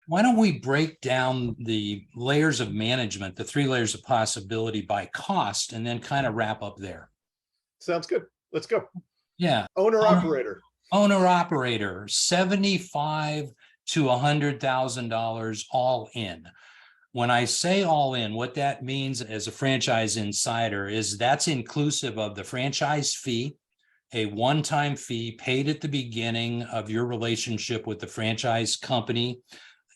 why don't we break down the layers of management, the 3 layers of possibility by cost, and then kind of wrap up there. Sounds good. Let's go. Yeah. Owner operator. Owner operator, $75,000 to $100,000 all in. When I say all in, what that means as a franchise insider is that's inclusive of the franchise fee, a one-time fee paid at the beginning of your relationship with the franchise company,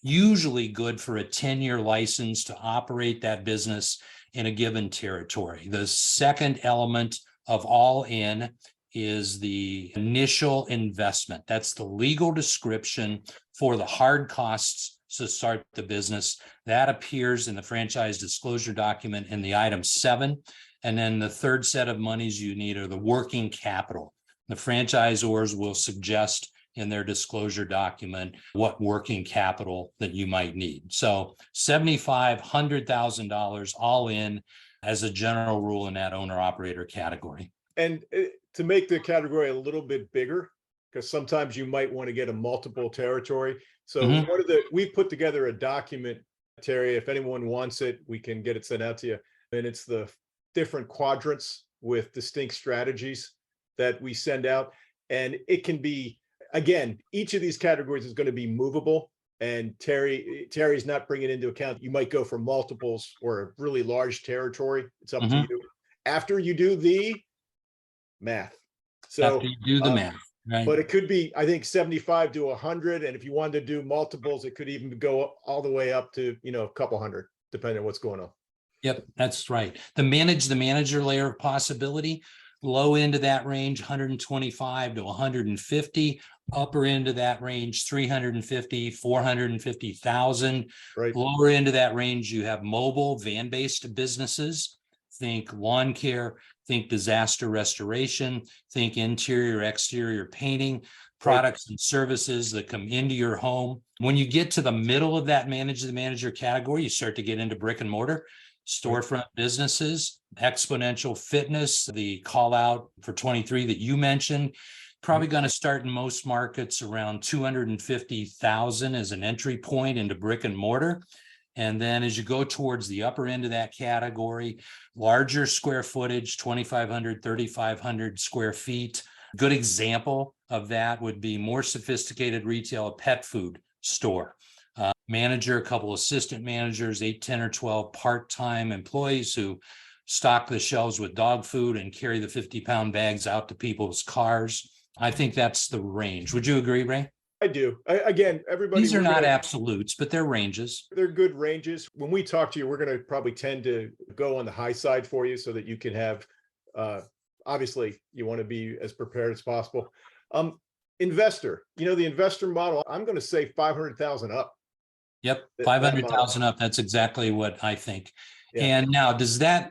usually good for a 10-year license to operate that business in a given territory. The second element of all in is the initial investment. That's the legal description for the hard costs to start the business. That appears in the franchise disclosure document in the item 7. And then the third set of monies you need are the working capital. The franchisors will suggest in their disclosure document what working capital that you might need. So $75,000, $100,000 all in as a general rule in that owner operator category. And to make the category a little bit bigger, because sometimes you might want to get a multiple territory. So we put together a document, Terry, if anyone wants it, we can get it sent out to you. And it's the different quadrants with distinct strategies that we send out. And it can be, again, each of these categories is going to be movable. And Terry's not bringing into account, you might go for multiples or a really large territory. It's up to you. After you do the math. So after you do the math. Right. But it could be, I think, 75 to 100. And if you wanted to do multiples, it could even go all the way up to, a couple hundred, depending on what's going on. Yep, that's right. The manager layer of possibility, low end of that range, 125 to 150, upper end of that range, 350, 450,000. Right. Lower end of that range, you have mobile van-based businesses. Think lawn care, think disaster restoration, think interior, exterior painting, products and services that come into your home. When you get to the middle of that manage the manager category, you start to get into brick and mortar, storefront businesses, exponential fitness, the call out for 23 that you mentioned, probably going to start in most markets around 250,000 as an entry point into brick and mortar. And then as you go towards the upper end of that category, larger square footage, 2,500, 3,500 square feet. Good example of that would be more sophisticated retail, a pet food store. Manager, a couple assistant managers, 8, 10, or 12 part-time employees who stock the shelves with dog food and carry the 50-pound bags out to people's cars. I think that's the range. Would you agree, Ray? I do. Again, everybody. These are not absolutes, but they're ranges. They're good ranges. When we talk to you, we're going to probably tend to go on the high side for you so that you can have, obviously, you want to be as prepared as possible. Investor, the investor model, I'm going to say 500,000 up. Yep, 500,000 up. That's exactly what I think. Yeah. And now,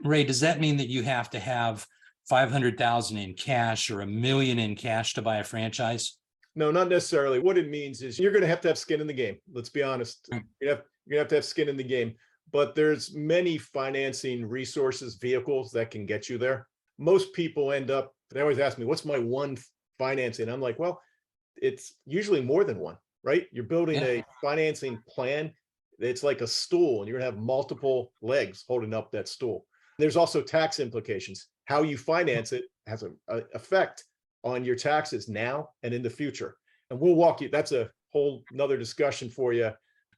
Ray, does that mean that you have to have 500,000 in cash or $1 million in cash to buy a franchise? No, not necessarily. What it means is you're going to have skin in the game. Let's be honest. You're going to have skin in the game. But there's many financing resources, vehicles that can get you there. Most people end up, they always ask me, what's my one financing? I'm like, well, it's usually more than one, right? You're building a financing plan. It's like a stool, and you're going to have multiple legs holding up that stool. There's also tax implications. How you finance it has an effect on your taxes now and in the future. And we'll walk you, that's a whole nother discussion for you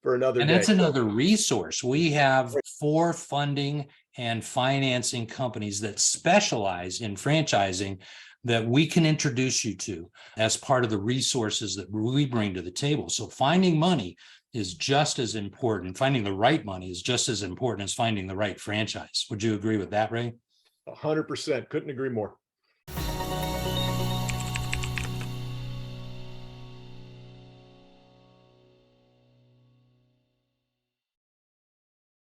for another day. And that's another resource. We have 4 funding and financing companies that specialize in franchising that we can introduce you to as part of the resources that we bring to the table. So finding money is just as important. Finding the right money is just as important as finding the right franchise. Would you agree with that, Ray? 100%. Couldn't agree more.